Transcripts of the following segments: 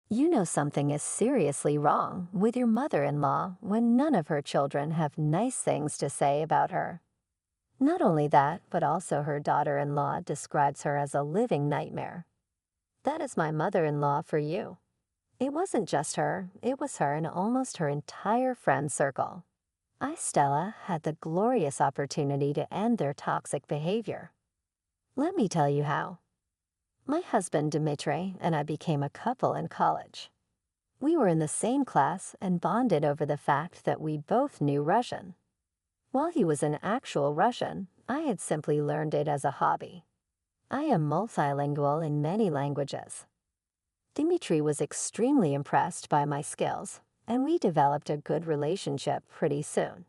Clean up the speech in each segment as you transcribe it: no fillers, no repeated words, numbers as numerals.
You know something is seriously wrong with your mother-in-law when none of her children have nice things to say about her. Not only that, but also her daughter-in-law describes her as a living nightmare. That is my mother-in-law for you. It wasn't just her, it was her and almost her entire friend circle. I, Stella, had the glorious opportunity to end their toxic behavior. Let me tell you how. My husband, Dmitri, and I became a couple in college. We were in the same class and bonded over the fact that we both knew Russian. While he was an actual Russian, I had simply learned it as a hobby. I am multilingual in many languages. Dmitri was extremely impressed by my skills, and we developed a good relationship pretty soon.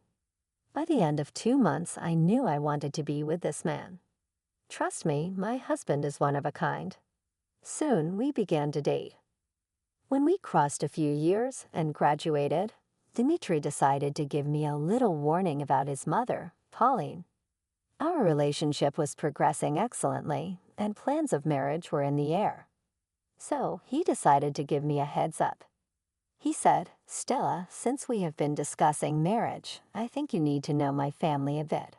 By the end of 2 months, I knew I wanted to be with this man. Trust me, my husband is one of a kind. Soon, we began to date. When we crossed a few years and graduated, Dmitri decided to give me a little warning about his mother, Pauline. Our relationship was progressing excellently, and plans of marriage were in the air. So he decided to give me a heads up. He said, "Stella, since we have been discussing marriage, I think you need to know my family a bit.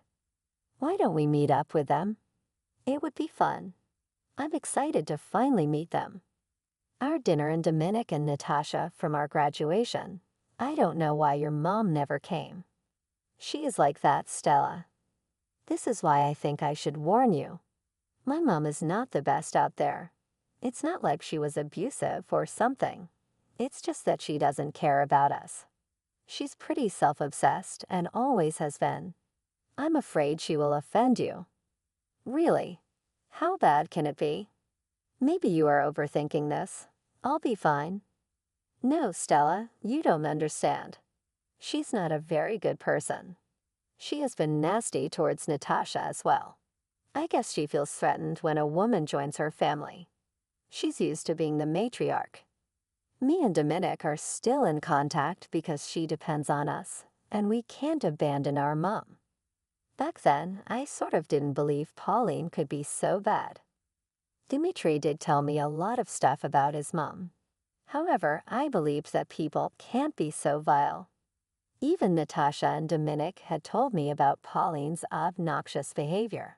Why don't we meet up with them? It would be fun. I'm excited to finally meet them." Our dinner in Dominic and Natasha from our graduation. I don't know why your mom never came. She is like that, Stella. This is why I think I should warn you. My mom is not the best out there. It's not like she was abusive or something. It's just that she doesn't care about us. She's pretty self-obsessed and always has been. I'm afraid she will offend you. Really? How bad can it be? Maybe you are overthinking this. I'll be fine. No, Stella, you don't understand. She's not a very good person. She has been nasty towards Natasha as well. I guess she feels threatened when a woman joins her family. She's used to being the matriarch. Me and Dominic are still in contact because she depends on us, and we can't abandon our mom. Back then, I sort of didn't believe Pauline could be so bad. Dmitri did tell me a lot of stuff about his mom. However, I believed that people can't be so vile. Even Natasha and Dominic had told me about Pauline's obnoxious behavior.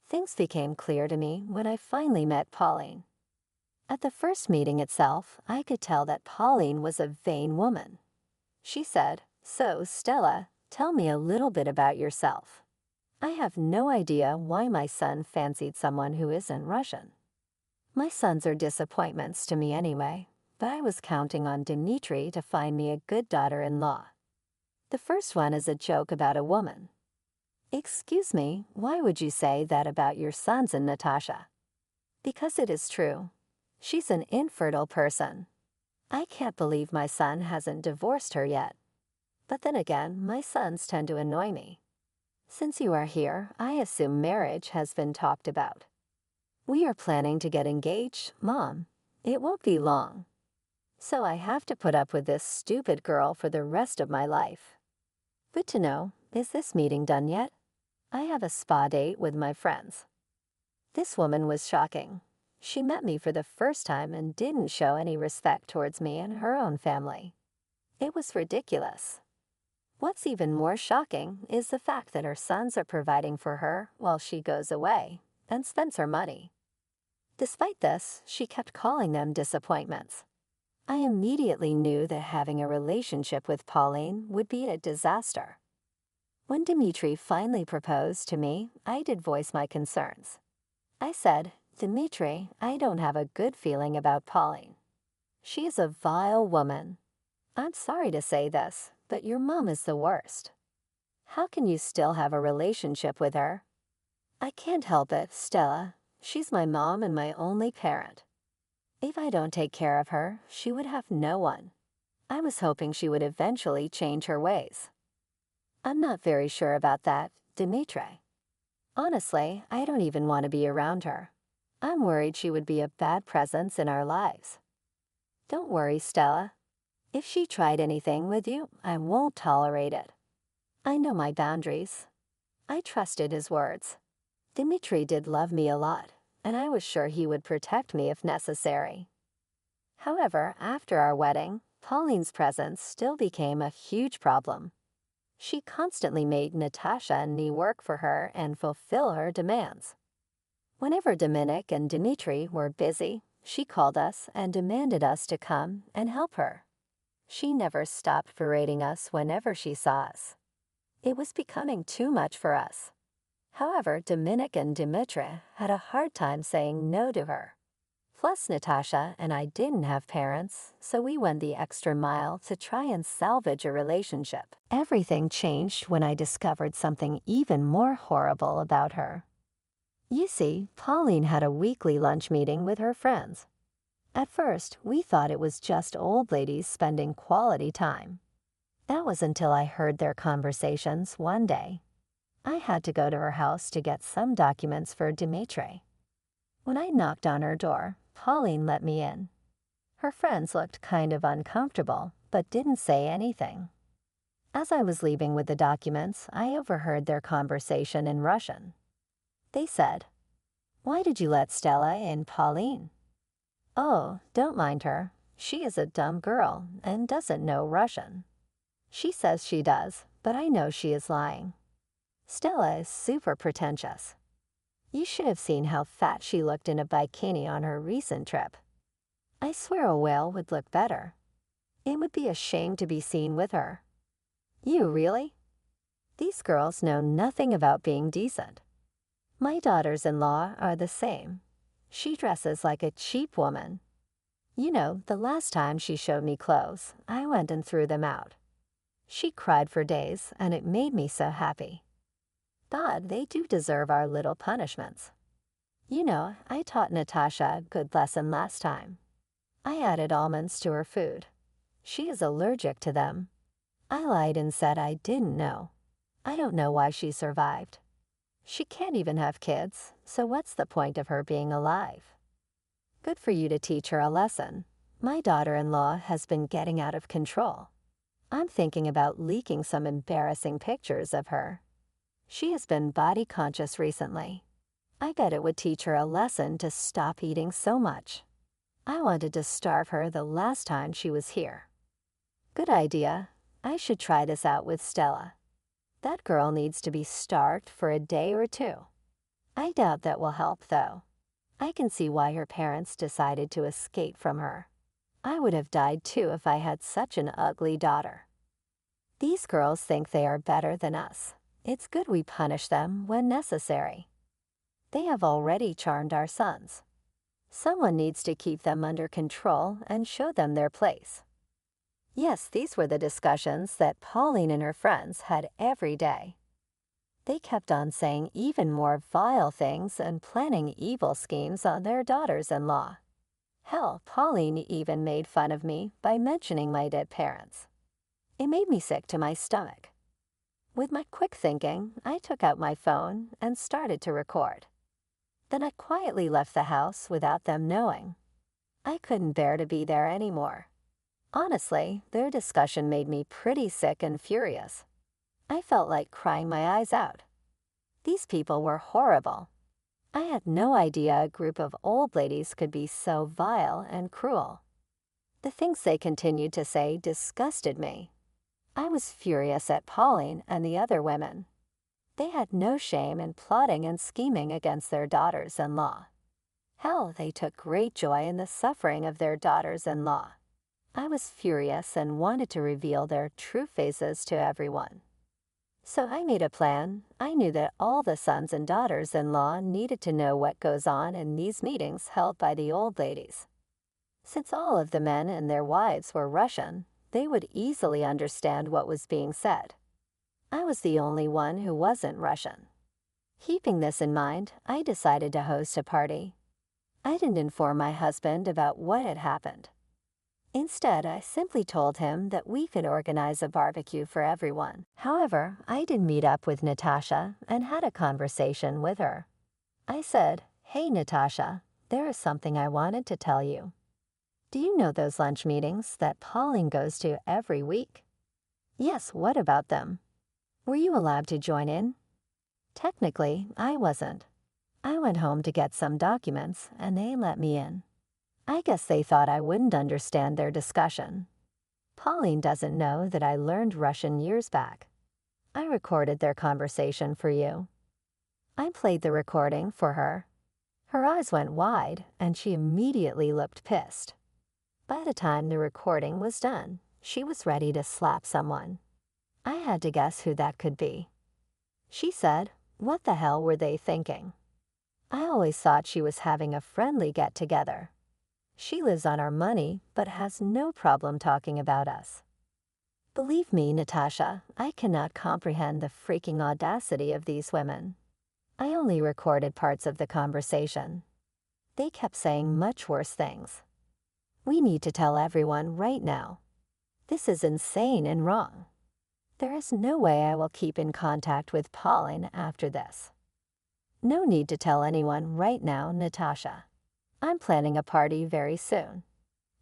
Things became clear to me when I finally met Pauline. At the first meeting itself, I could tell that Pauline was a vain woman. She said, "So, Stella, tell me a little bit about yourself. I have no idea why my son fancied someone who isn't Russian. My sons are disappointments to me anyway, but I was counting on Dmitri to find me a good daughter-in-law. The first one is a joke about a woman. Excuse me, why would you say that about your sons and Natasha? Because it is true. She's an infertile person. I can't believe my son hasn't divorced her yet. But then again, my sons tend to annoy me. Since you are here, I assume marriage has been talked about. We are planning to get engaged, Mom. It won't be long. So I have to put up with this stupid girl for the rest of my life. Good to know. Is this meeting done yet? I have a spa date with my friends." This woman was shocking. She met me for the first time and didn't show any respect towards me and her own family. It was ridiculous. What's even more shocking is the fact that her sons are providing for her while she goes away and spends her money. Despite this, she kept calling them disappointments. I immediately knew that having a relationship with Pauline would be a disaster. When Dmitri finally proposed to me, I did voice my concerns. I said, "Dmitri, I don't have a good feeling about Pauline. She is a vile woman. I'm sorry to say this, but your mom is the worst. How can you still have a relationship with her?" "I can't help it, Stella. She's my mom and my only parent. If I don't take care of her, she would have no one. I was hoping she would eventually change her ways." "I'm not very sure about that, Dmitri. Honestly, I don't even want to be around her. I'm worried she would be a bad presence in our lives." "Don't worry, Stella. If she tried anything with you, I won't tolerate it. I know my boundaries." I trusted his words. Dmitri did love me a lot, and I was sure he would protect me if necessary. However, after our wedding, Pauline's presence still became a huge problem. She constantly made Natasha and me work for her and fulfill her demands. Whenever Dominic and Dmitri were busy, she called us and demanded us to come and help her. She never stopped berating us whenever she saw us. It was becoming too much for us. However, Dominic and Dmitri had a hard time saying no to her. Plus, Natasha and I didn't have parents, so we went the extra mile to try and salvage a relationship. Everything changed when I discovered something even more horrible about her. You see, Pauline had a weekly lunch meeting with her friends. At first, we thought it was just old ladies spending quality time. That was until I heard their conversations one day. I had to go to her house to get some documents for Dimitri. When I knocked on her door, Pauline let me in. Her friends looked kind of uncomfortable, but didn't say anything. As I was leaving with the documents, I overheard their conversation in Russian. They said, "Why did you let Stella in, Pauline?" "Oh, don't mind her. She is a dumb girl and doesn't know Russian." "She says she does, but I know she is lying. Stella is super pretentious. You should have seen how fat she looked in a bikini on her recent trip. I swear a whale would look better. It would be a shame to be seen with her." "You really?" These girls know nothing about being decent. My daughters-in-law are the same. She dresses like a cheap woman. You know, the last time she showed me clothes, I went and threw them out. She cried for days, and it made me so happy. God, they do deserve our little punishments. You know, I taught Natasha a good lesson last time. I added almonds to her food. She is allergic to them. I lied and said I didn't know. I don't know why she survived. She can't even have kids, so what's the point of her being alive? Good for you to teach her a lesson. My daughter-in-law has been getting out of control. I'm thinking about leaking some embarrassing pictures of her. She has been body conscious recently. I bet it would teach her a lesson to stop eating so much. I wanted to starve her the last time she was here. Good idea. I should try this out with Stella. That girl needs to be starved for a day or two. I doubt that will help, though. I can see why her parents decided to escape from her. I would have died too if I had such an ugly daughter. These girls think they are better than us. It's good we punish them when necessary. They have already charmed our sons. Someone needs to keep them under control and show them their place. Yes, these were the discussions that Pauline and her friends had every day. They kept on saying even more vile things and planning evil schemes on their daughters-in-law. Hell, Pauline even made fun of me by mentioning my dead parents. It made me sick to my stomach. With my quick thinking, I took out my phone and started to record. Then I quietly left the house without them knowing. I couldn't bear to be there anymore. Honestly, their discussion made me pretty sick and furious. I felt like crying my eyes out. These people were horrible. I had no idea a group of old ladies could be so vile and cruel. The things they continued to say disgusted me. I was furious at Pauline and the other women. They had no shame in plotting and scheming against their daughters-in-law. Hell, they took great joy in the suffering of their daughters-in-law. I was furious and wanted to reveal their true faces to everyone. So I made a plan. I knew that all the sons and daughters-in-law needed to know what goes on in these meetings held by the old ladies. Since all of the men and their wives were Russian, they would easily understand what was being said. I was the only one who wasn't Russian. Keeping this in mind, I decided to host a party. I didn't inform my husband about what had happened. Instead, I simply told him that we could organize a barbecue for everyone. However, I did meet up with Natasha and had a conversation with her. I said, "Hey, Natasha, there is something I wanted to tell you. Do you know those lunch meetings that Pauline goes to every week?" "Yes, what about them?" "Were you allowed to join in?" "Technically, I wasn't. I went home to get some documents, and they let me in. I guess they thought I wouldn't understand their discussion. Pauline doesn't know that I learned Russian years back. I recorded their conversation for you. I played the recording for her. Her eyes went wide, and she immediately looked pissed. By the time the recording was done, she was ready to slap someone. I had to guess who that could be. She said, "What the hell were they thinking?" I always thought she was having a friendly get-together. She lives on our money, but has no problem talking about us. Believe me, Natasha, I cannot comprehend the freaking audacity of these women. I only recorded parts of the conversation. They kept saying much worse things. We need to tell everyone right now. This is insane and wrong. There is no way I will keep in contact with Pauline after this. No need to tell anyone right now, Natasha. I'm planning a party very soon.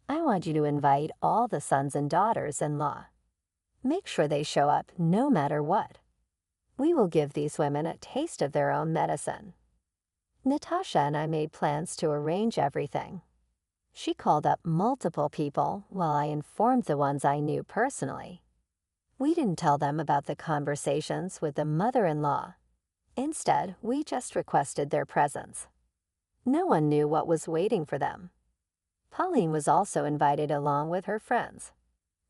I want you to invite all the sons and daughters-in-law. Make sure they show up no matter what. We will give these women a taste of their own medicine. Natasha and I made plans to arrange everything. She called up multiple people while I informed the ones I knew personally. We didn't tell them about the conversations with the mother-in-law. Instead, we just requested their presence. No one knew what was waiting for them. Pauline was also invited along with her friends.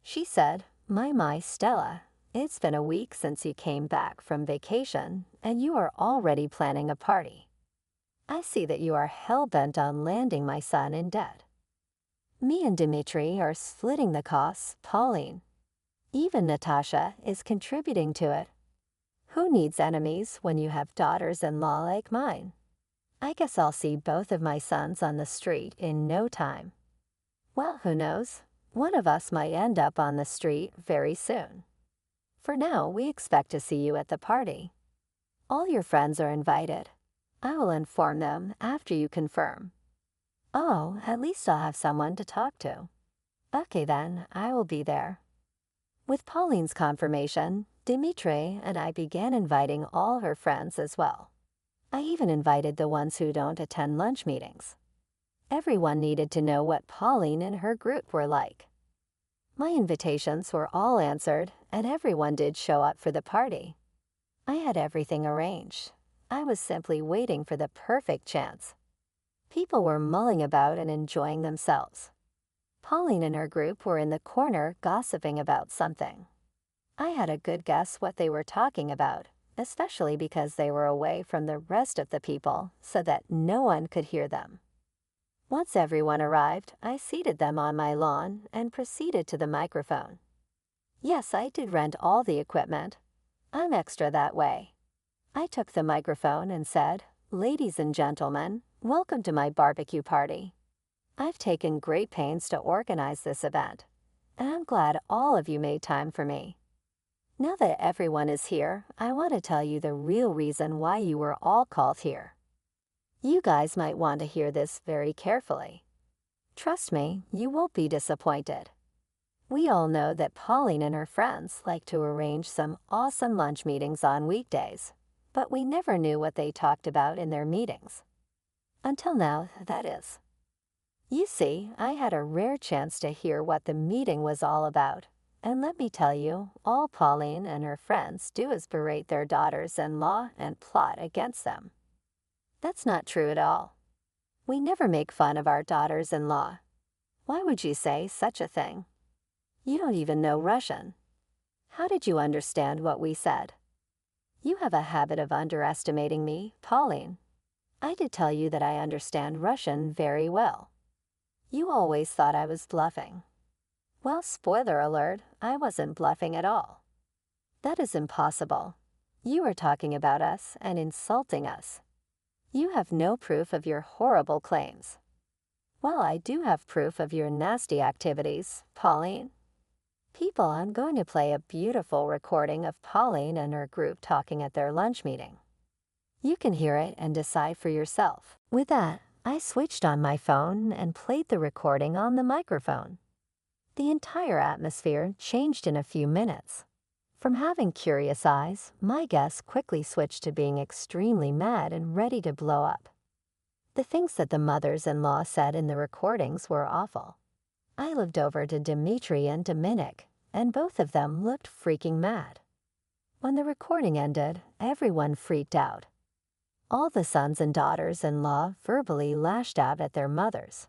She said, My, Stella, it's been a week since you came back from vacation, and you are already planning a party. I see that you are hell-bent on landing my son in debt. Me and Dmitri are splitting the costs, Pauline. Even Natasha is contributing to it. Who needs enemies when you have daughters-in-law like mine? I guess I'll see both of my sons on the street in no time. Well, who knows? One of us might end up on the street very soon. For now, we expect to see you at the party. All your friends are invited. I will inform them after you confirm. Oh, at least I'll have someone to talk to. Okay then, I will be there. With Pauline's confirmation, Dmitri and I began inviting all her friends as well. I even invited the ones who don't attend lunch meetings. Everyone needed to know what Pauline and her group were like. My invitations were all answered, and everyone did show up for the party. I had everything arranged. I was simply waiting for the perfect chance. People were mulling about and enjoying themselves. Pauline and her group were in the corner gossiping about something. I had a good guess what they were talking about, especially because they were away from the rest of the people so that no one could hear them. Once everyone arrived, I seated them on my lawn and proceeded to the microphone. Yes, I did rent all the equipment. I'm extra that way. I took the microphone and said, "Ladies and gentlemen, welcome to my barbecue party. I've taken great pains to organize this event, and I'm glad all of you made time for me. Now that everyone is here, I want to tell you the real reason why you were all called here. You guys might want to hear this very carefully. Trust me, you won't be disappointed. We all know that Pauline and her friends like to arrange some awesome lunch meetings on weekdays, but we never knew what they talked about in their meetings. Until now, that is. You see, I had a rare chance to hear what the meeting was all about, and let me tell you, all Pauline and her friends do is berate their daughters-in-law and plot against them. That's not true at all. We never make fun of our daughters-in-law. Why would you say such a thing? You don't even know Russian. How did you understand what we said? You have a habit of underestimating me, Pauline. I did tell you that I understand Russian very well. You always thought I was bluffing. Well, spoiler alert, I wasn't bluffing at all. That is impossible. You are talking about us and insulting us. You have no proof of your horrible claims. Well, I do have proof of your nasty activities, Pauline. People, I'm going to play a beautiful recording of Pauline and her group talking at their lunch meeting. You can hear it and decide for yourself. With that, I switched on my phone and played the recording on the microphone. The entire atmosphere changed in a few minutes. From having curious eyes, my guests quickly switched to being extremely mad and ready to blow up. The things that the mothers-in-law said in the recordings were awful. I lived over to Dimitri and Dominic, and both of them looked freaking mad. When the recording ended, everyone freaked out. All the sons and daughters-in-law verbally lashed out at their mothers.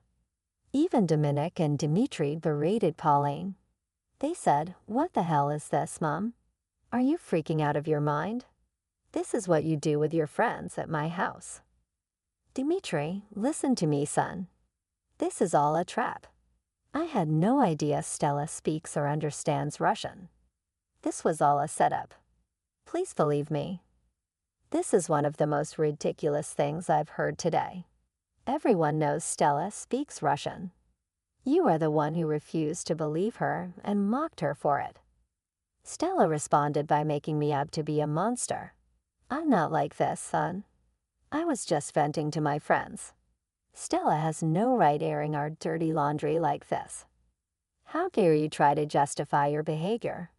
Even Dominic and Dimitri berated Pauline. They said, "What the hell is this, Mom? Are you freaking out of your mind? This is what you do with your friends at my house." "Dimitri, listen to me, son. This is all a trap. I had no idea Stella speaks or understands Russian. This was all a setup. Please believe me. This is one of the most ridiculous things I've heard today. Everyone knows Stella speaks Russian. You are the one who refused to believe her and mocked her for it. Stella responded by making me out to be a monster. I'm not like this, son. I was just venting to my friends. Stella has no right airing our dirty laundry like this. How dare you try to justify your behavior?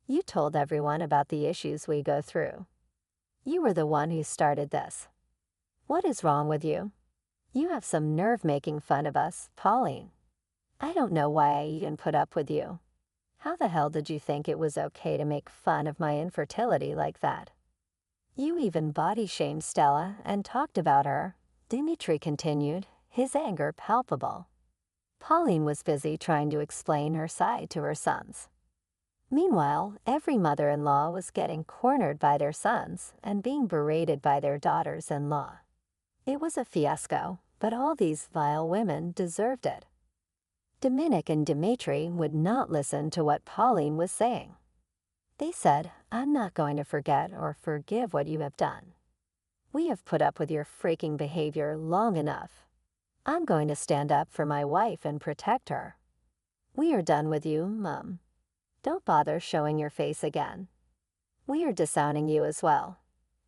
You told everyone about the issues we go through. You were the one who started this. What is wrong with you? You have some nerve making fun of us, Pauline. I don't know why I even put up with you. How the hell did you think it was okay to make fun of my infertility like that? You even body shamed Stella and talked about her," Dimitri continued, his anger palpable. Pauline was busy trying to explain her side to her sons. Meanwhile, every mother-in-law was getting cornered by their sons and being berated by their daughters-in-law. It was a fiasco, but all these vile women deserved it. Dominic and Dimitri would not listen to what Pauline was saying. They said, "I'm not going to forget or forgive what you have done. We have put up with your freaking behavior long enough. I'm going to stand up for my wife and protect her. We are done with you, Mom. Don't bother showing your face again. We are disowning you as well.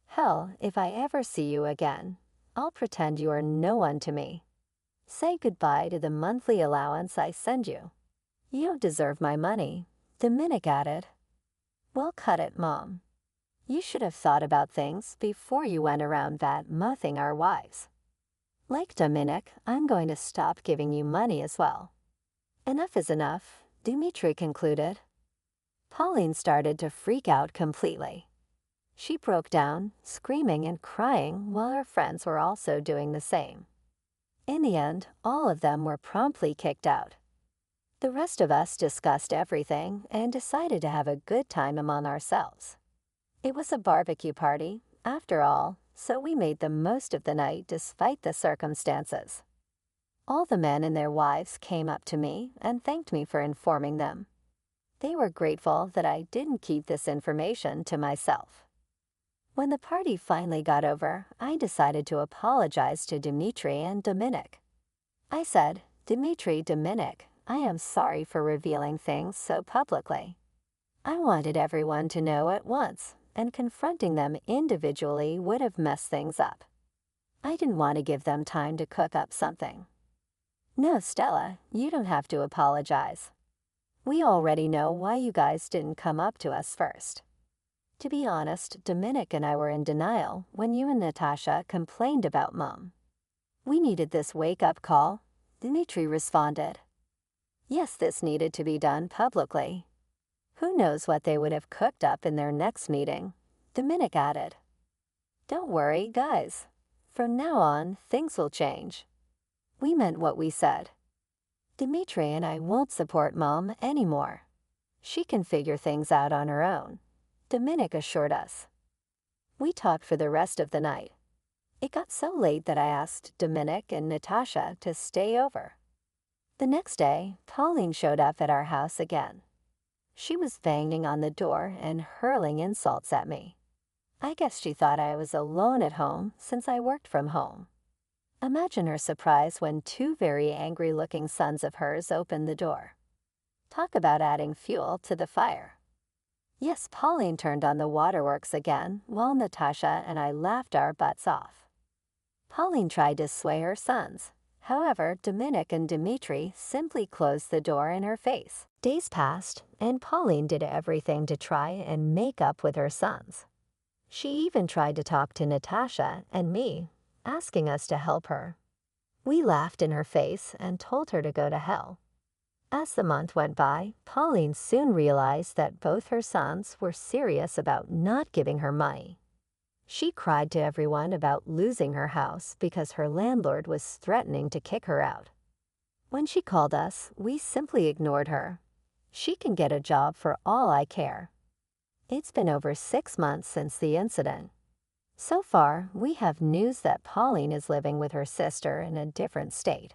Hell, if I ever see you again, I'll pretend you are no one to me. Say goodbye to the monthly allowance I send you. You don't deserve my money," Dominic added. "Well, cut it, Mom. You should have thought about things before you went around bad-mouthing our wives. Like Dominic, I'm going to stop giving you money as well." "Enough is enough," Dimitri concluded. Pauline started to freak out completely. She broke down, screaming and crying while her friends were also doing the same. In the end, all of them were promptly kicked out. The rest of us discussed everything and decided to have a good time among ourselves. It was a barbecue party, after all, so we made the most of the night despite the circumstances. All the men and their wives came up to me and thanked me for informing them. They were grateful that I didn't keep this information to myself. When the party finally got over, I decided to apologize to Dimitri and Dominic. I said, "Dimitri, Dominic, I am sorry for revealing things so publicly. I wanted everyone to know at once, and confronting them individually would have messed things up. I didn't want to give them time to cook up something." "No, Stella, you don't have to apologize. We already know why you guys didn't come up to us first. To be honest, Dominic and I were in denial when you and Natasha complained about Mom. We needed this wake-up call," Dimitri responded. "Yes, this needed to be done publicly. Who knows what they would have cooked up in their next meeting," Dominic added. "Don't worry, guys. From now on, things will change. We meant what we said. Dimitri and I won't support Mom anymore. She can figure things out on her own," Dominic assured us. We talked for the rest of the night. It got so late that I asked Dominic and Natasha to stay over. The next day, Pauline showed up at our house again. She was banging on the door and hurling insults at me. I guess she thought I was alone at home since I worked from home. Imagine her surprise when two very angry-looking sons of hers opened the door. Talk about adding fuel to the fire. Yes, Pauline turned on the waterworks again while Natasha and I laughed our butts off. Pauline tried to sway her sons. However, Dominic and Dimitri simply closed the door in her face. Days passed, and Pauline did everything to try and make up with her sons. She even tried to talk to Natasha and me, asking us to help her. We laughed in her face and told her to go to hell. As the month went by, Pauline soon realized that both her sons were serious about not giving her money. She cried to everyone about losing her house because her landlord was threatening to kick her out. When she called us, we simply ignored her. She can get a job for all I care. It's been over 6 months since the incident. So far, we have news that Pauline is living with her sister in a different state.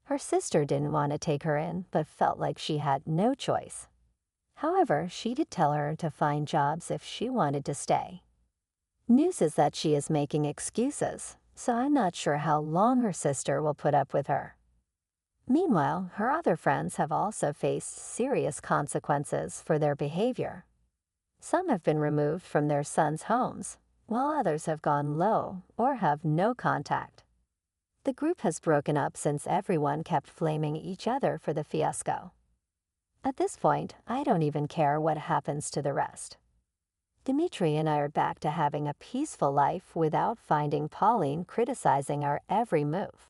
Her sister didn't want to take her in, but felt like she had no choice. However, she did tell her to find jobs if she wanted to stay. News is that she is making excuses, so I'm not sure how long her sister will put up with her. Meanwhile, her other friends have also faced serious consequences for their behavior. Some have been removed from their sons' homes, while others have gone low or have no contact. The group has broken up since everyone kept blaming each other for the fiasco. At this point, I don't even care what happens to the rest. Dimitri and I are back to having a peaceful life without finding Pauline criticizing our every move.